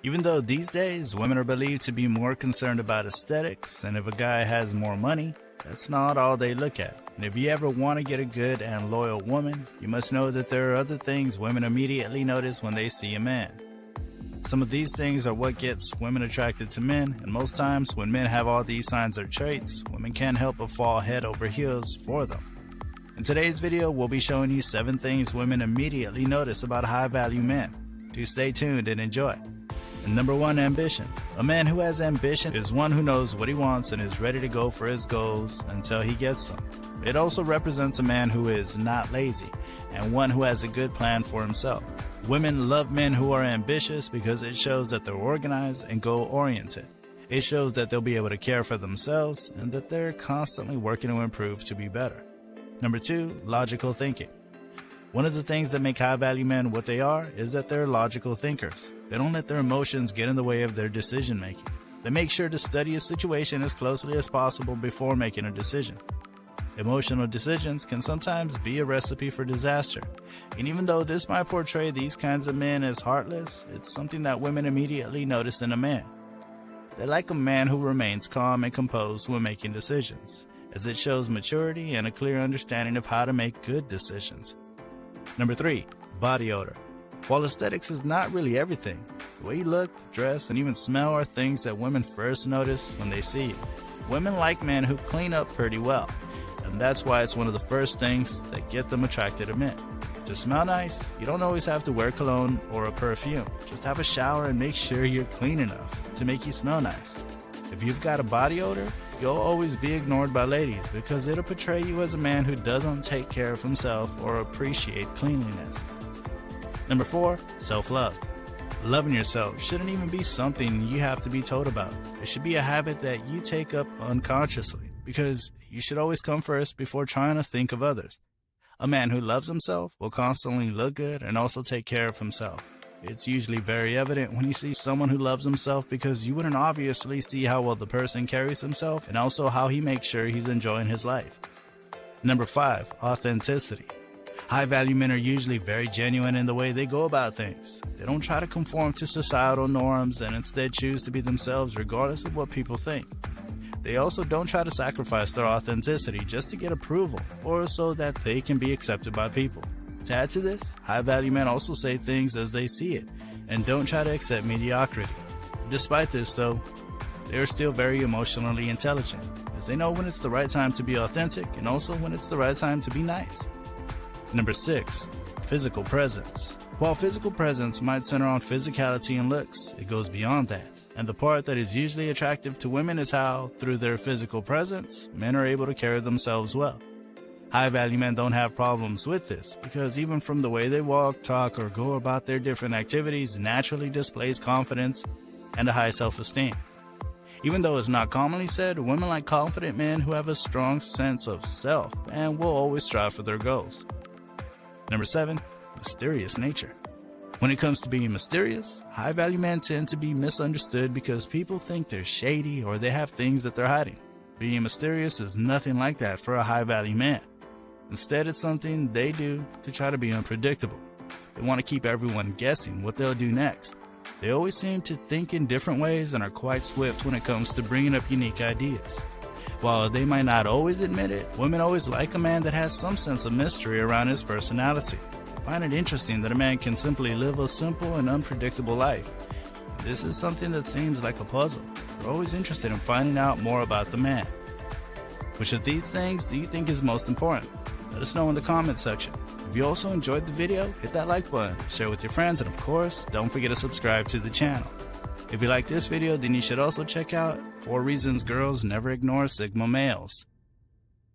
Even though these days women are believed to be more concerned about aesthetics, and if a guy has more money, that's not all they look at. And if you ever want to get a good and loyal woman, you must know that there are other things women immediately notice when they see a man. Some of these things are what gets women attracted to men, and most times when men have all these signs or traits, women can't help but fall head over heels for them. In today's video, we'll be showing you 7 things women immediately notice about high-value men. Do stay tuned and enjoy. And number 1, ambition. A man who has ambition is one who knows what he wants and is ready to go for his goals until he gets them. It also represents a man who is not lazy and one who has a good plan for himself. Women love men who are ambitious because it shows that they're organized and goal-oriented. It shows that they'll be able to care for themselves and that they're constantly working to improve to be better. Number 2, logical thinking. One of the things that make high-value men what they are is that they're logical thinkers. They don't let their emotions get in the way of their decision-making. They make sure to study a situation as closely as possible before making a decision. Emotional decisions can sometimes be a recipe for disaster, and even though this might portray these kinds of men as heartless, it's something that women immediately notice in a man. They like a man who remains calm and composed when making decisions, as it shows maturity and a clear understanding of how to make good decisions. Number 3, body odor. While aesthetics is not really everything, the way you look, dress, and even smell are things that women first notice when they see you. Women like men who clean up pretty well, and that's why it's one of the first things that get them attracted to men. To smell nice, you don't always have to wear cologne or a perfume. Just have a shower and make sure you're clean enough to make you smell nice. If you've got a body odor, you'll always be ignored by ladies because it'll portray you as a man who doesn't take care of himself or appreciate cleanliness. Number 4, self-love. Loving yourself shouldn't even be something you have to be told about. It should be a habit that you take up unconsciously because you should always come first before trying to think of others. A man who loves himself will constantly look good and also take care of himself. It's usually very evident when you see someone who loves himself because you wouldn't obviously see how well the person carries himself and also how he makes sure he's enjoying his life. Number 5, authenticity. High-value men are usually very genuine in the way they go about things. They don't try to conform to societal norms and instead choose to be themselves regardless of what people think. They also don't try to sacrifice their authenticity just to get approval or so that they can be accepted by people. To add to this, high-value men also say things as they see it and don't try to accept mediocrity. Despite this though, they are still very emotionally intelligent as they know when it's the right time to be authentic and also when it's the right time to be nice. Number 6, physical presence. While physical presence might center on physicality and looks, it goes beyond that. And the part that is usually attractive to women is how, through their physical presence, men are able to carry themselves well. High-value men don't have problems with this because even from the way they walk, talk, or go about their different activities naturally displays confidence and a high self-esteem. Even though it's not commonly said, women like confident men who have a strong sense of self and will always strive for their goals. Number 7, mysterious nature. When it comes to being mysterious, high-value men tend to be misunderstood because people think they're shady or they have things that they're hiding. Being mysterious is nothing like that for a high-value man. Instead, it's something they do to try to be unpredictable. They want to keep everyone guessing what they'll do next. They always seem to think in different ways and are quite swift when it comes to bringing up unique ideas. While they might not always admit it, women always like a man that has some sense of mystery around his personality. They find it interesting that a man can simply live a simple and unpredictable life. This is something that seems like a puzzle. We're always interested in finding out more about the man. Which of these things do you think is most important? Let us know in the comments section. If you also enjoyed the video, hit that like button, share with your friends, and of course, don't forget to subscribe to the channel. If you like this video, then you should also check out 4 Reasons Girls Never Ignore Sigma Males.